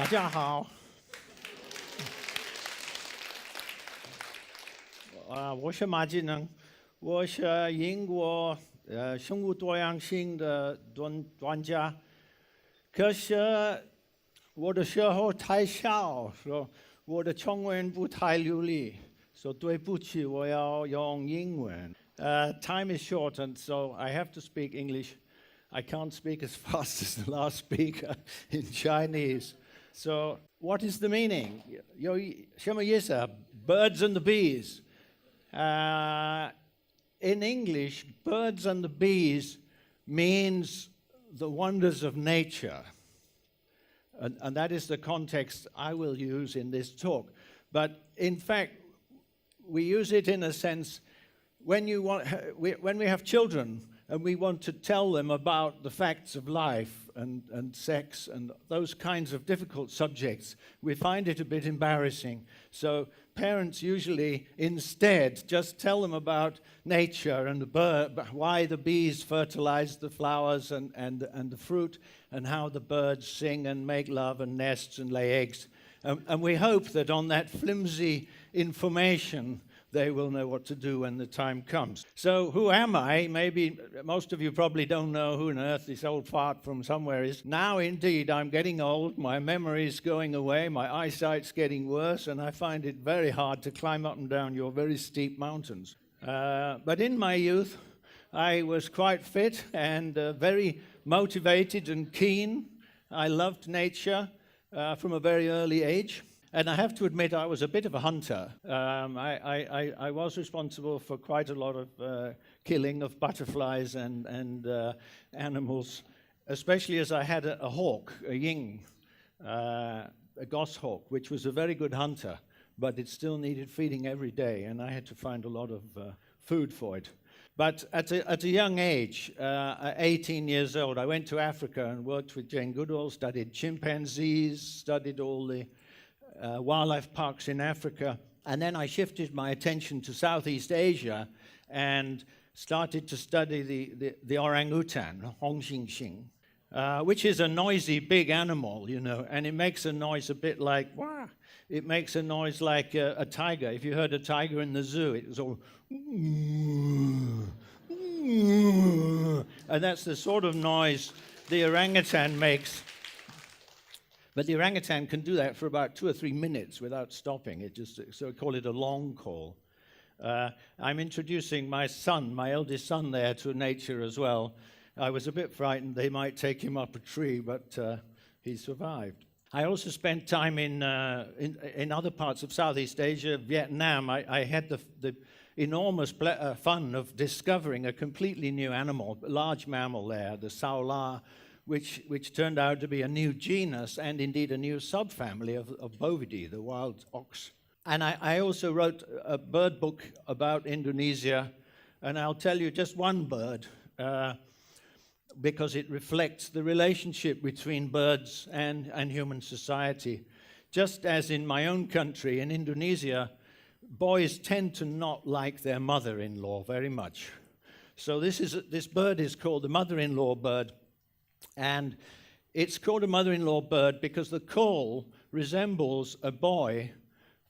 大家好，我是马敬能，我是英国生物多样性的专家，可是我的时候太小，说我的中文不太流利，说对不起，我要用英文。Time is short, and so I have to speak English. I can't speak as fast as the last speaker in Chinese. So, what is the meaning? 有什么意思？ Birds and the bees. In English, birds and the bees means the wonders of nature. And that is the context I will use in this talk. But in fact, we use it in a sense when we have children and we want to tell them about the facts of life and sex and those kinds of difficult subjects, we find it a bit embarrassing. So parents usually instead just tell them about nature and the bird, why the bees fertilize the flowers and the fruit, and how the birds sing and make love and nests and lay eggs. And we hope that on that flimsy information, they will know what to do when the time comes. So who am I? Maybe most of you probably don't know who on earth this old fart from somewhere is. Now, indeed, I'm getting old, my memory's going away, my eyesight's getting worse, and I find it very hard to climb up and down your very steep mountains. But in my youth, I was quite fit and very motivated and keen. I loved nature from a very early age. And I have to admit, I was a bit of a hunter. I was responsible for quite a lot of killing of butterflies and animals, especially as I had a hawk, a ying, a goshawk, which was a very good hunter, but it still needed feeding every day, and I had to find a lot of food for it. But at a young age, at 18 years old, I went to Africa and worked with Jane Goodall, studied chimpanzees, studied all the wildlife parks in Africa, and then I shifted my attention to Southeast Asia and started to study the orangutan, Hongxingxing, which is a noisy big animal, you know, and it makes a noise a bit like, wah! It makes a noise like a tiger. If you heard a tiger in the zoo, it was all, and that's the sort of noise the orangutan makes. But the orangutan can do that for about 2 or 3 minutes without stopping. So we call it a long call. I'm introducing my son, my eldest son there, to nature as well. I was a bit frightened they might take him up a tree, but he survived. I also spent time in other parts of Southeast Asia, Vietnam. I had the enormous fun of discovering a completely new animal, a large mammal there, the sao la, which turned out to be a new genus and indeed a new subfamily of Bovidae, the wild ox. And I also wrote a bird book about Indonesia, and I'll tell you just one bird because it reflects the relationship between birds and human society. Just as in my own country, in Indonesia, boys tend to not like their mother-in-law very much. So this bird is called the mother-in-law bird. And it's called a mother-in-law bird because the call resembles a boy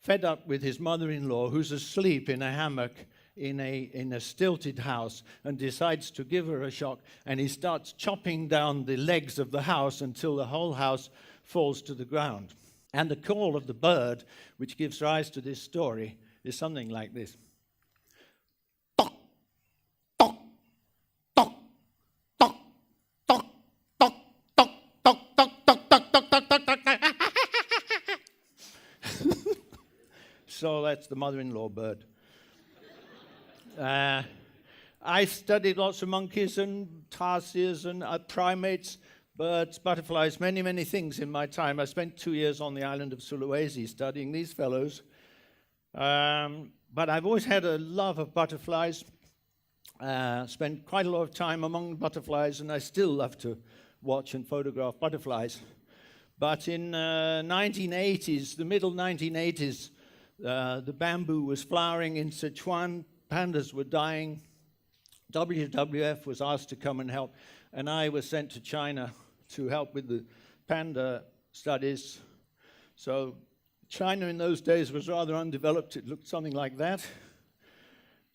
fed up with his mother-in-law who's asleep in a hammock in a stilted house and decides to give her a shock, and he starts chopping down the legs of the house until the whole house falls to the ground. And the call of the bird, which gives rise to this story, is something like this. So that's the mother-in-law bird. I studied lots of monkeys and tarsiers and primates, birds, butterflies, many, many things in my time. I spent 2 years on the island of Sulawesi studying these fellows. But I've always had a love of butterflies, spent quite a lot of time among butterflies, and I still love to watch and photograph butterflies. But in 1980s, the middle 1980s, the bamboo was flowering in Sichuan, pandas were dying, WWF was asked to come and help, and I was sent to China to help with the panda studies So China in those days was rather undeveloped. It looked something like that.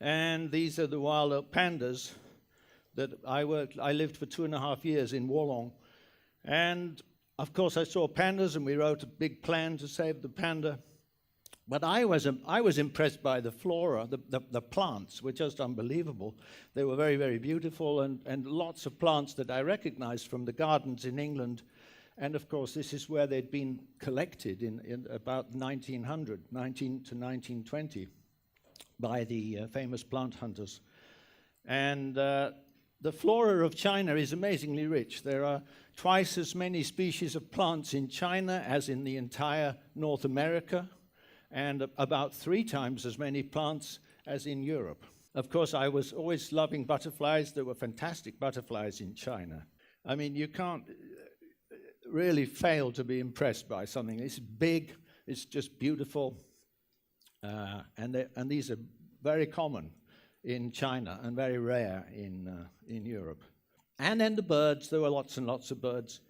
And these are the wild elk pandas that I lived for 2.5 years in Wolong. And of course I saw pandas, and we wrote a big plan to save the panda. But I was impressed by the flora. The plants were just unbelievable. They were very, very beautiful, and lots of plants that I recognized from the gardens in England. And of course, this is where they'd been collected in about 1900, 19 to 1920, by the famous plant hunters. And the flora of China is amazingly rich. There are twice as many species of plants in China as in the entire North America, and about 3 times as many plants as in Europe. Of course, I was always loving butterflies. There were fantastic butterflies in China. I mean, you can't really fail to be impressed by something. It's big, it's just beautiful, and these are very common in China and very rare in Europe. And then the birds, there were lots and lots of birds.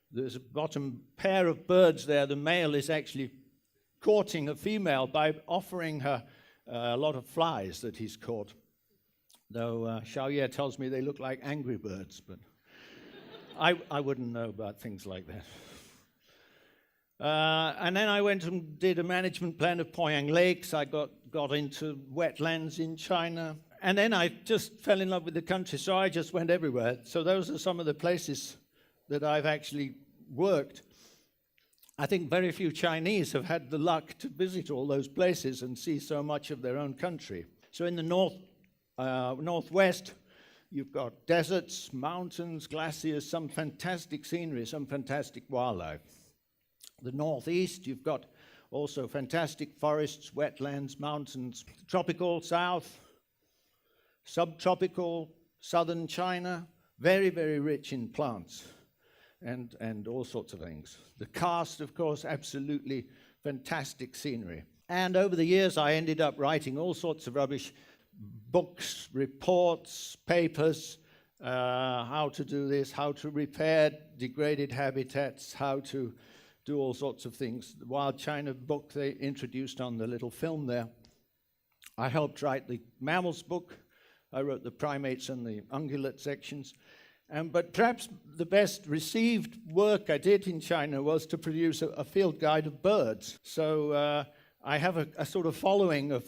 There's a bottom pair of birds there. The male is actually courting a female by offering her a lot of flies that he's caught. Though Xiaoye tells me they look like angry birds, but I wouldn't know about things like that. And then I went and did a management plan of Poyang Lakes. I got into wetlands in China. And then I just fell in love with the country, so I just went everywhere. So those are some of the places that I've actually worked. I think very few Chinese have had the luck to visit all those places and see so much of their own country. So in the northwest, you've got deserts, mountains, glaciers, some fantastic scenery, some fantastic wildlife. The northeast, you've got also fantastic forests, wetlands, mountains. Tropical south, subtropical southern China, very, very rich in plants and all sorts of things. The karst, of course, absolutely fantastic scenery. And over the years, I ended up writing all sorts of rubbish, books, reports, papers, how to do this, how to repair degraded habitats, how to do all sorts of things. The Wild China book they introduced on the little film there. I helped write the mammals book. I wrote the primates and the ungulate sections. But perhaps the best received work I did in China was to produce a field guide of birds. So I have a sort of following of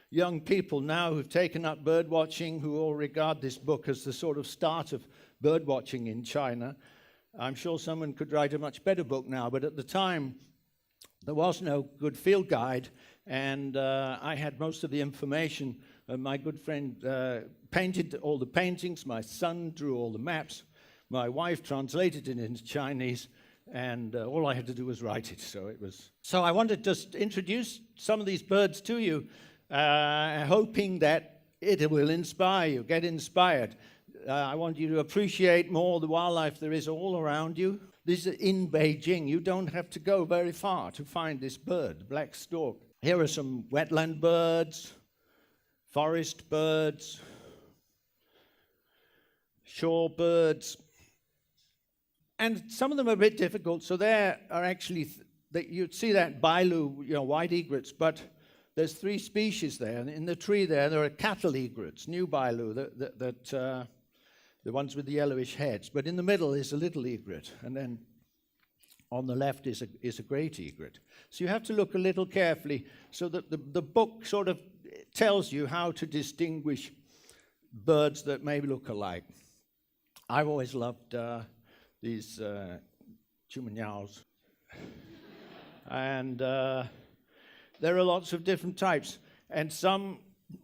young people now who've taken up bird watching, who all regard this book as the sort of start of bird watching in China. I'm sure someone could write a much better book now, but at the time there was no good field guide, and I had most of the information. My good friend painted all the paintings, my son drew all the maps, my wife translated it into Chinese, and all I had to do was write it. So I wanted to just introduce some of these birds to you, hoping that it will inspire you, get inspired. I want you to appreciate more the wildlife there is all around you. This is in Beijing. You don't have to go very far to find this bird, the black stork. Here are some wetland birds, forest birds, shore birds. And some of them are a bit difficult. So there are actually, you'd see that Bailu, white egrets, but there's 3 species there. And in the tree there are cattle egrets, new Bailu, the ones with the yellowish heads. But in the middle is a little egret, and then on the left is a great egret. So you have to look a little carefully, so that the book sort of tells you how to distinguish birds that may look alike. I've always loved these chumanyos. And there are lots of different types, and some,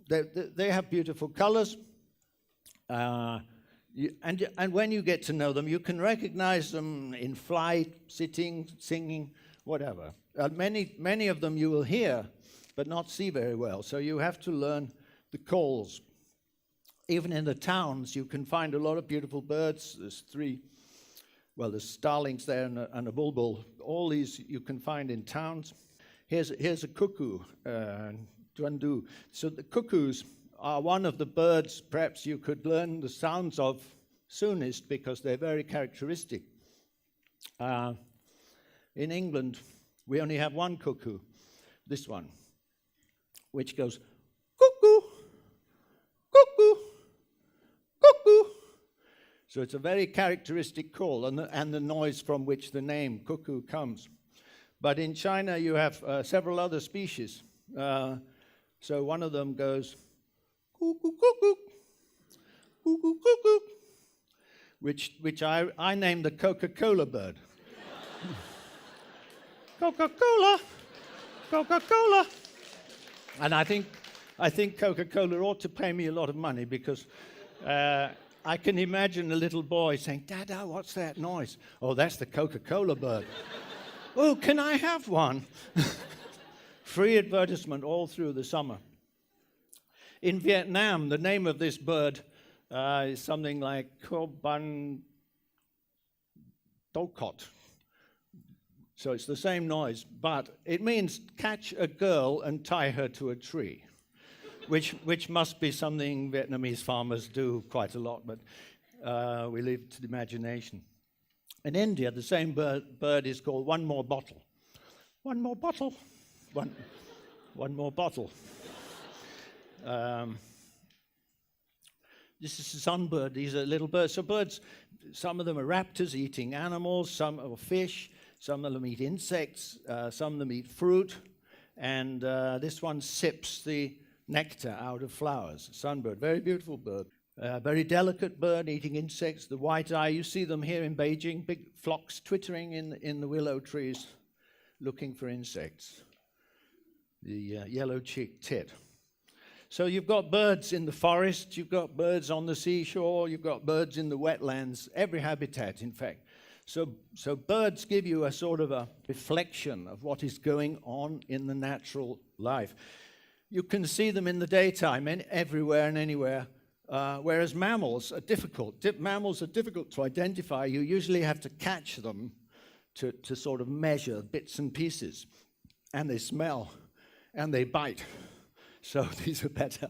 they have beautiful colors. And when you get to know them, you can recognize them in flight, sitting, singing, whatever. Many of them you will hear, but not see very well. So you have to learn the calls. Even in the towns, you can find a lot of beautiful birds. There's starlings there and a bulbul. All these you can find in towns. Here's a cuckoo, duandu. So the cuckoos are one of the birds perhaps you could learn the sounds of soonest, because they're very characteristic. in England, we only have one cuckoo, this one, which goes cuckoo, cuckoo, cuckoo. So it's a very characteristic call, and the noise from which the name cuckoo comes. But in China, you have several other species. So one of them goes cuckoo, cuckoo, cuckoo, cuckoo, which I named the Coca-Cola bird. Coca-Cola, Coca-Cola. And I think Coca-Cola ought to pay me a lot of money, because I can imagine a little boy saying, "Dada, what's that noise?" "Oh, that's the Coca-Cola bird." "Oh, can I have one?" Free advertisement all through the summer. In Vietnam, the name of this bird is something like Co Ban Dokot. So it's the same noise, but it means catch a girl and tie her to a tree, which must be something Vietnamese farmers do quite a lot, but we leave it to the imagination. In India, the same bird is called one more bottle. One more bottle. One more bottle. This is a sunbird. These are little birds. So birds, some of them are raptors eating animals, some are fish, some of them eat insects, some of them eat fruit, and this one sips the nectar out of flowers. Sunbird, very beautiful bird. Very delicate bird, eating insects. The white eye, you see them here in Beijing, big flocks twittering in the willow trees, looking for insects. The yellow-cheeked tit. So you've got birds in the forest, you've got birds on the seashore, you've got birds in the wetlands, every habitat, in fact. So birds give you a sort of a reflection of what is going on in the natural life. You can see them in the daytime, everywhere and anywhere, whereas mammals are difficult. Mammals are difficult to identify. You usually have to catch them to sort of measure bits and pieces. And they smell, and they bite. So these are better.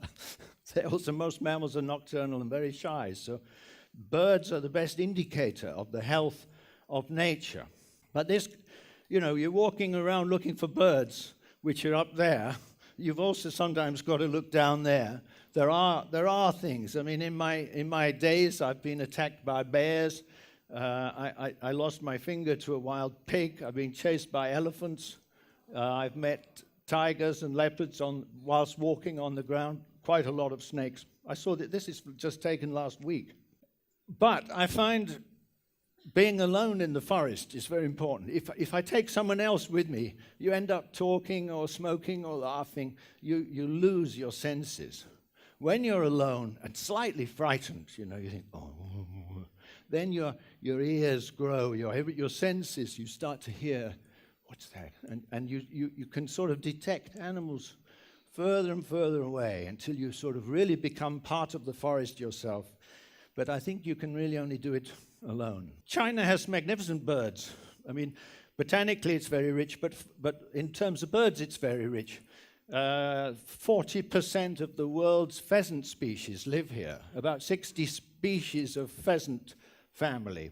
Also, most mammals are nocturnal and very shy. So birds are the best indicator of the health of nature. But this, you're walking around looking for birds, which are up there. You've also sometimes got to look down there. There are things. I mean, in my days, I've been attacked by bears. I lost my finger to a wild pig. I've been chased by elephants. I've met tigers and leopards whilst walking on the ground. Quite a lot of snakes. I saw that this is just taken last week. But I find being alone in the forest is very important. If I take someone else with me, you end up talking or smoking or laughing. You lose your senses. When you're alone and slightly frightened, you think, oh, then your ears grow, your senses, you start to hear, what's that? And you can sort of detect animals further and further away until you sort of really become part of the forest yourself. But I think you can really only do it alone. China has magnificent birds. I mean, botanically it's very rich, but in terms of birds it's very rich. 40% of the world's pheasant species live here. About 60 species of pheasant family,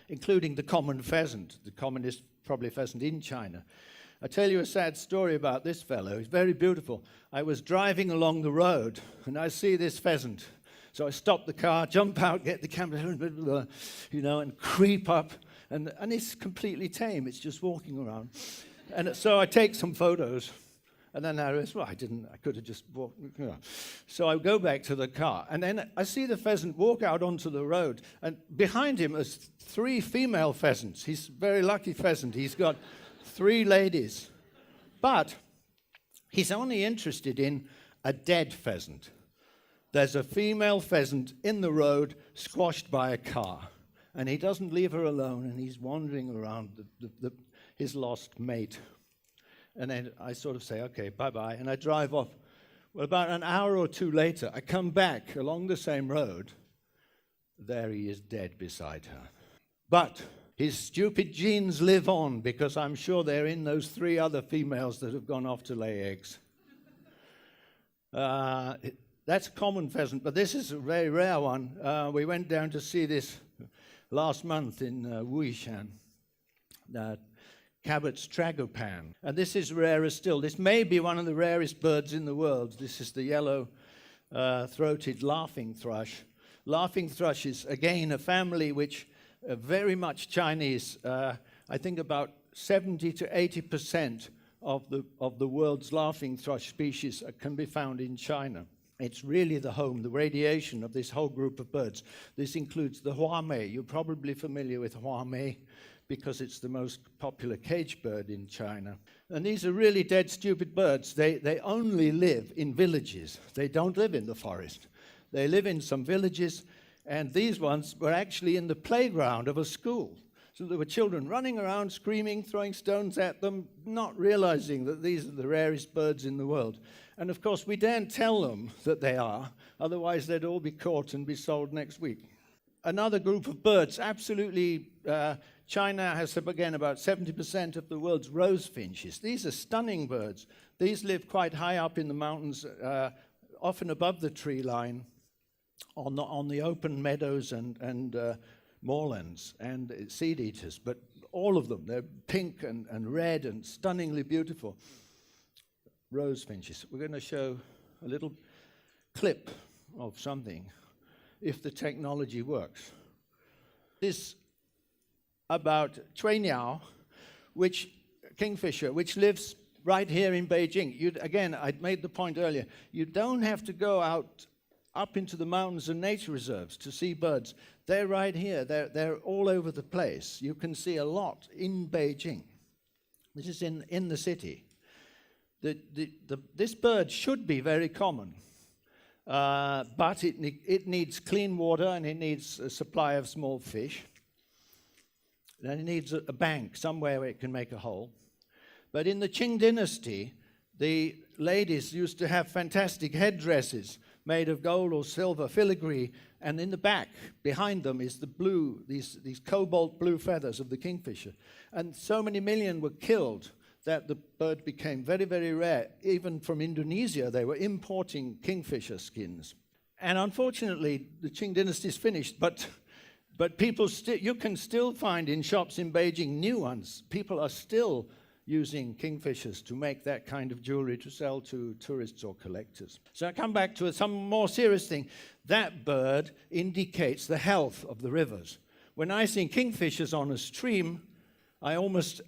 including the common pheasant, the commonest probably pheasant in China. I'll tell you a sad story about this fellow. He's very beautiful. I was driving along the road and I see this pheasant. So I stop the car, jump out, get the camera, and creep up. And it's completely tame. It's just walking around. And so I take some photos. And then I realized, I could have just walked. So I go back to the car. And then I see the pheasant walk out onto the road. And behind him is 3 female pheasants. He's a very lucky pheasant. He's got 3 ladies. But he's only interested in a dead pheasant. There's a female pheasant in the road, squashed by a car. And he doesn't leave her alone, and he's wandering around his lost mate. And then I sort of say, okay, bye-bye, and I drive off. Well, about an hour or 2 later, I come back along the same road. There he is dead beside her. But his stupid genes live on, because I'm sure they're in those 3 other females that have gone off to lay eggs. That's a common pheasant, but this is a very rare one. We went down to see this last month in Wuishan. Cabot's tragopan. And this is rarer still. This may be one of the rarest birds in the world. This is the yellow-throated laughing thrush. Laughing thrush is, again, a family which very much Chinese. I think about 70 to 80% of the world's laughing thrush species can be found in China. It's really the home, the radiation of this whole group of birds. This includes the huamei. You're probably familiar with huamei because it's the most popular cage bird in China. And these are really dead, stupid birds. They only live in villages. They don't live in the forest. They live in some villages, and these ones were actually in the playground of a school. So there were children running around, screaming, throwing stones at them, not realizing that these are the rarest birds in the world. And of course, we daren't tell them that they are, otherwise they'd all be caught and be sold next week. Another group of birds, absolutely, China has, again, about 70% of the world's rose finches. These are stunning birds. These live quite high up in the mountains, often above the tree line, on the open meadows and moorlands and seed eaters. But all of them, they're pink and red and stunningly beautiful. Rose finches. We're going to show a little clip of something, if the technology works. This about Chuiniao, kingfisher, which lives right here in Beijing. Again, I made the point earlier, you don't have to go up into the mountains and nature reserves to see birds. They're right here. They're all over the place. You can see a lot in Beijing. This is in the city. This bird should be very common, but it needs clean water and it needs a supply of small fish. And it needs a bank somewhere where it can make a hole. But in the Qing dynasty, the ladies used to have fantastic headdresses made of gold or silver filigree, and in the back, behind them, is the blue, these cobalt blue feathers of the kingfisher. And so many million were killed that the bird became very, very rare. Even from Indonesia, they were importing kingfisher skins. And unfortunately, the Qing dynasty is finished, but people you can still find in shops in Beijing new ones. People are still using kingfishers to make that kind of jewelry to sell to tourists or collectors. So I come back to some more serious thing. That bird indicates the health of the rivers. When I see kingfishers on a stream, I almost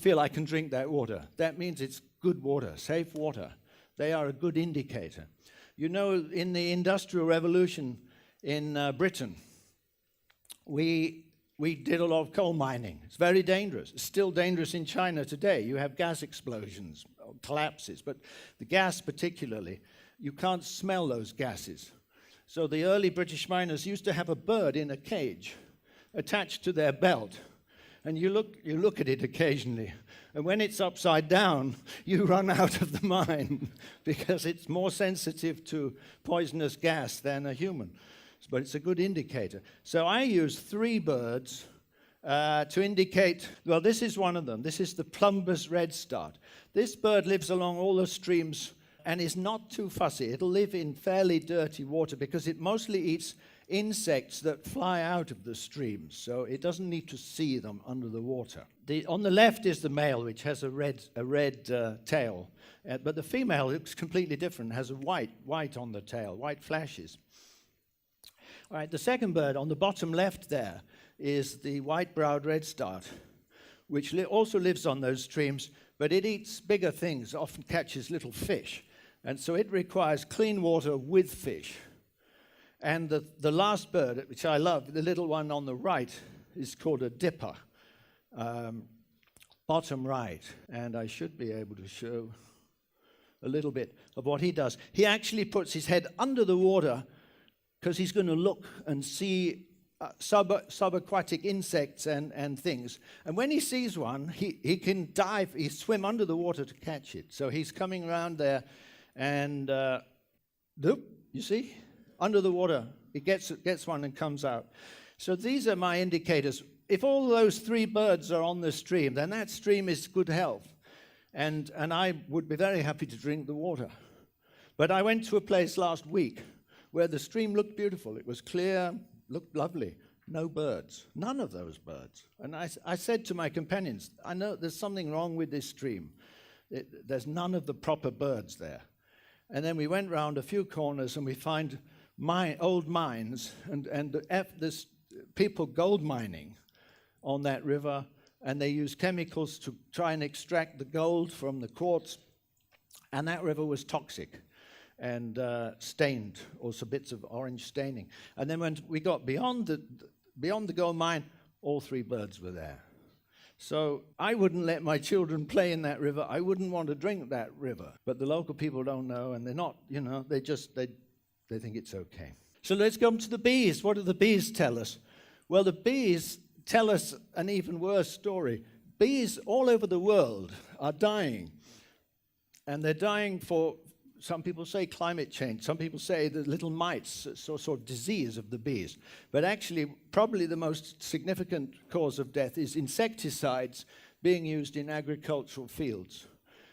feel I can drink that water. That means it's good water, safe water. They are a good indicator. You know, in the Industrial Revolution in Britain, we did a lot of coal mining. It's very dangerous. It's still dangerous in China today. You have gas explosions, collapses, but the gas particularly, you can't smell those gases. So the early British miners used to have a bird in a cage attached to their belt. And you look at it occasionally, and when it's upside down, you run out of the mine because it's more sensitive to poisonous gas than a human. But it's a good indicator. So I use 3 birds to indicate, well, this is one of them. This is the plumbous redstart. This bird lives along all the streams and is not too fussy. It'll live in fairly dirty water because it mostly eats insects that fly out of the streams, so it doesn't need to see them under the water. On the left is the male, which has a red tail, but the female looks completely different, has a white on the tail, white flashes. All right, the second bird on the bottom left there is the white-browed redstart, which also lives on those streams, but it eats bigger things, often catches little fish, and so it requires clean water with fish. And the last bird, which I love, the little one on the right, is called a dipper, bottom right. And I should be able to show a little bit of what he does. He actually puts his head under the water because he's going to look and see subaquatic insects and things. And when he sees one, he can dive, he swim under the water to catch it. So he's coming around there and, you see? Under the water, it gets one and comes out. So these are my indicators. If all those 3 birds are on the stream, then that stream is good health. And I would be very happy to drink the water. But I went to a place last week where the stream looked beautiful. It was clear, looked lovely. No birds, none of those birds. And I said to my companions, I know there's something wrong with this stream. There's none of the proper birds there. And then we went round a few corners and we find old mines and there's people gold mining on that river, and they use chemicals to try and extract the gold from the quartz, and that river was toxic and stained, also bits of orange staining. And then when we got beyond the gold mine, all 3 birds were there. So I wouldn't let my children play in that river. I wouldn't want to drink that river. But the local people don't know, and they're not, they think it's okay. So let's come to the bees. What do the bees tell us? Well, the bees tell us an even worse story. Bees all over the world are dying. And they're dying for, some people say climate change. Some people say the little mites, sort of disease of the bees. But actually, probably the most significant cause of death is insecticides being used in agricultural fields.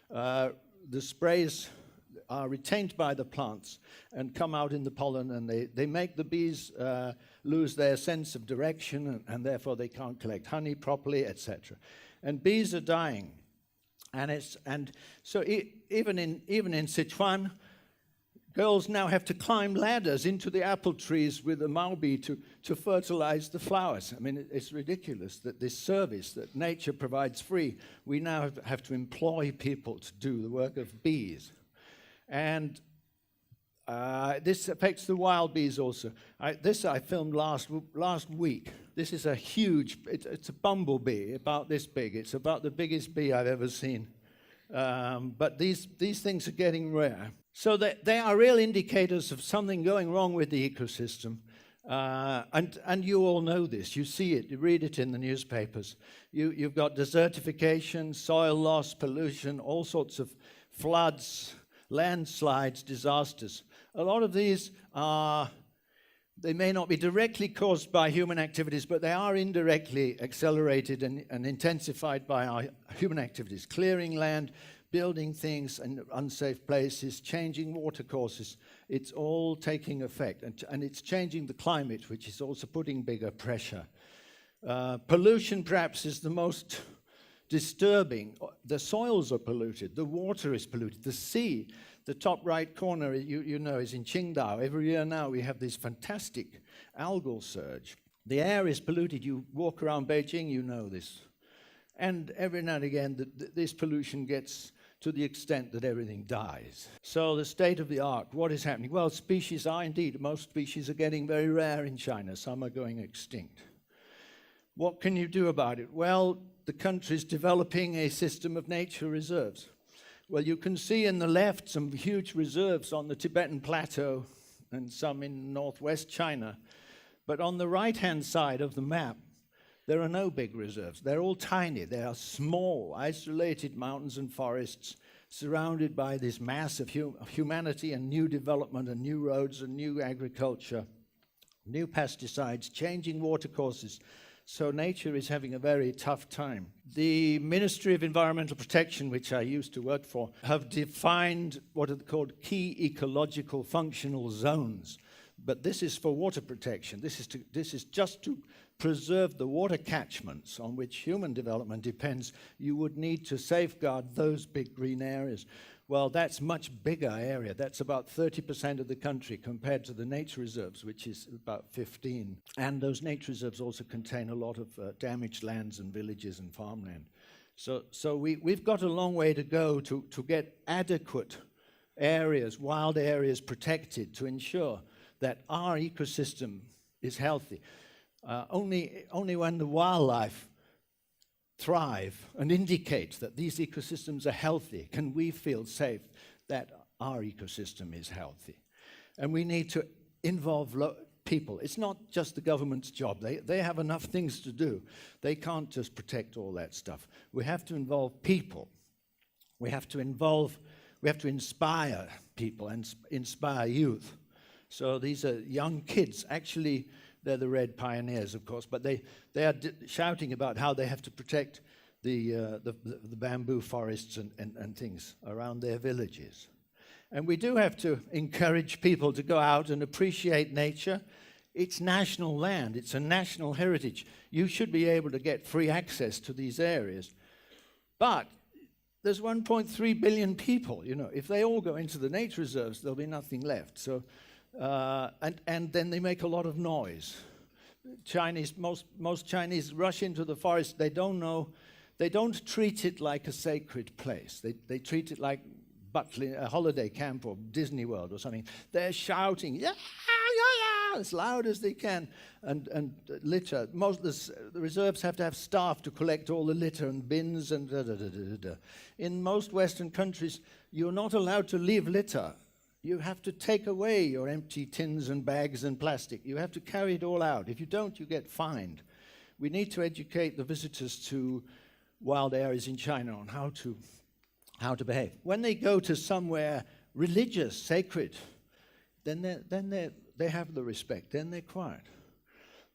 The sprays are retained by the plants and come out in the pollen, and they make the bees lose their sense of direction, and therefore they can't collect honey properly, etc. And bees are dying. And so even in Sichuan, girls now have to climb ladders into the apple trees with a Maobi to fertilize the flowers. I mean, it's ridiculous that this service that nature provides free, we now have to employ people to do the work of bees. And this affects the wild bees also. This I filmed last week. This is a huge, it's a bumblebee about this big. It's about the biggest bee I've ever seen. But these things are getting rare. So they are real indicators of something going wrong with the ecosystem. And you all know this. You see it. You read it in the newspapers. You've got desertification, soil loss, pollution, all sorts of floods, landslides, disasters. A lot of these they may not be directly caused by human activities, but they are indirectly accelerated and intensified by our human activities. Clearing land, building things in unsafe places, changing water courses. It's all taking effect, and it's changing the climate, which is also putting bigger pressure. Pollution perhaps is the most disturbing. The soils are polluted, the water is polluted, the sea. The top right corner, you know, is in Qingdao. Every year now we have this fantastic algal surge. The air is polluted. You walk around Beijing, you know this. And every now and again, this pollution gets to the extent that everything dies. So the state of the art, what is happening? Well, species are indeed, most species are getting very rare in China. Some are going extinct. What can you do about it? Well, the country's developing a system of nature reserves. Well, you can see in the left some huge reserves on the Tibetan Plateau and some in northwest China. But on the right-hand side of the map, there are no big reserves. They're all tiny. They are small, isolated mountains and forests surrounded by this mass of humanity and new development and new roads and new agriculture, new pesticides, changing water courses. So nature is having a very tough time. The Ministry of Environmental Protection, which I used to work for, have defined what are called key ecological functional zones. But this is for water protection. This is just to preserve the water catchments on which human development depends. You would need to safeguard those big green areas. Well, that's much bigger area. That's about 30% of the country compared to the nature reserves, which is about 15. And those nature reserves also contain a lot of damaged lands and villages and farmland. So we've got a long way to go to get adequate areas, wild areas protected to ensure that our ecosystem is healthy. Only when the wildlife thrive and indicate that these ecosystems are healthy can we feel safe that our ecosystem is healthy. And we need to involve people. It's not just the government's job. They have enough things to do. They can't just protect all that stuff. We have to involve people. We have to inspire people and inspire youth. So these are young kids. Actually, they're the Red Pioneers, of course, but they are shouting about how they have to protect the bamboo forests and things around their villages. And we do have to encourage people to go out and appreciate nature It's national land. It's a national heritage. You should be able to get free access to these areas. But there's 1.3 billion people. You know, if they all go into the nature reserves, there'll be nothing left. So, and then they make a lot of noise. Most Chinese rush into the forest. They don't know. They don't treat it like a sacred place. They treat it like a holiday camp or Disney World or something. They're shouting, yeah, yeah, yeah, as loud as they can, and litter. The reserves have to have staff to collect all the litter and bins and da-da-da-da-da. In most Western countries, you're not allowed to leave litter. You have to take away your empty tins and bags and plastic. You have to carry it all out. If you don't, you get fined. We need to educate the visitors to wild areas in China on how to behave. When they go to somewhere religious, sacred, then they have the respect, then they're quiet.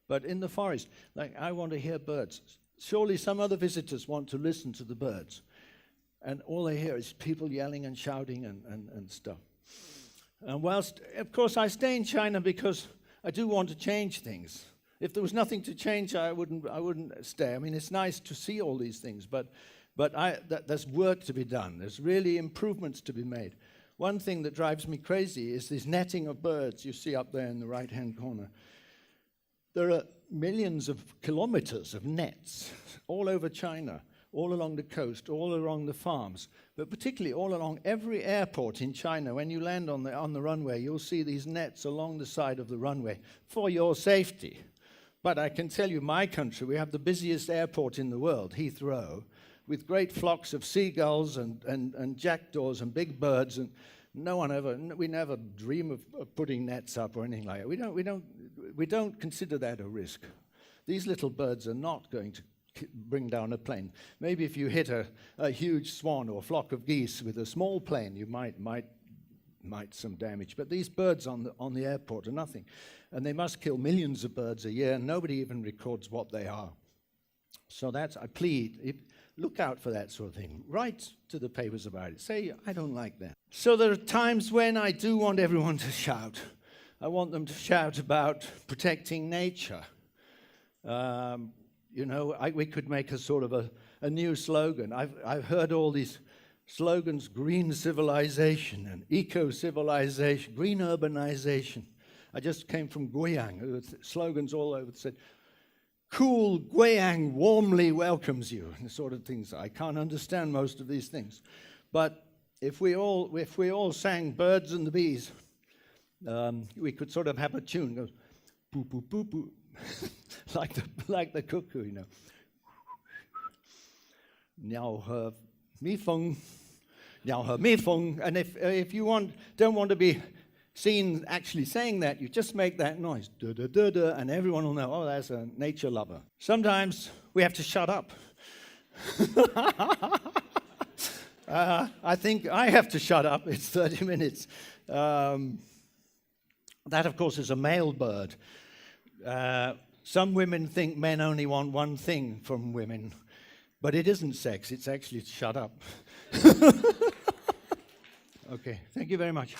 But in the forest, like, I want to hear birds. Surely some other visitors want to listen to the birds. And all they hear is people yelling and shouting and stuff. And whilst, of course, I stay in China because I do want to change things. If there was nothing to change, I wouldn't stay. I mean, it's nice to see all these things, but there's work to be done. There's really improvements to be made. One thing that drives me crazy is this netting of birds you see up there in the right-hand corner. There are millions of kilometers of nets all over China, all along the coast, all along the farms, but particularly all along every airport in China. When you land on the runway, you'll see these nets along the side of the runway for your safety. But I can tell you, my country, we have the busiest airport in the world, Heathrow, with great flocks of seagulls and jackdaws and big birds, and we never dream of putting nets up or anything like that. We don't consider that a risk. These little birds are not going to bring down a plane. Maybe if you hit a huge swan or a flock of geese with a small plane, you might some damage. But these birds on the airport are nothing. And they must kill millions of birds a year, and nobody even records what they are. So I plead, look out for that sort of thing. Write to the papers about it. Say, I don't like that. So there are times when I do want everyone to shout. I want them to shout about protecting nature. We could make a sort of a new slogan. I've heard all these slogans: green civilization and eco-civilization, green urbanization. I just came from Guiyang. There were slogans all over that said, cool Guiyang warmly welcomes you, and the sort of things. I can't understand most of these things. But if we all sang Birds and the Bees, we could sort of have a tune, goes poo poo poo poo, like the cuckoo, you know. Niao he mi feng, niao he mi feng. And if you don't want to be seen actually saying that, you just make that noise, da da da da, and everyone will know, oh, that's a nature lover. Sometimes we have to shut up. I think I have to shut up. It's 30 minutes. That, of course, is a male bird. Some women think men only want one thing from women, but it isn't sex. It's actually to shut up. Okay, thank you very much.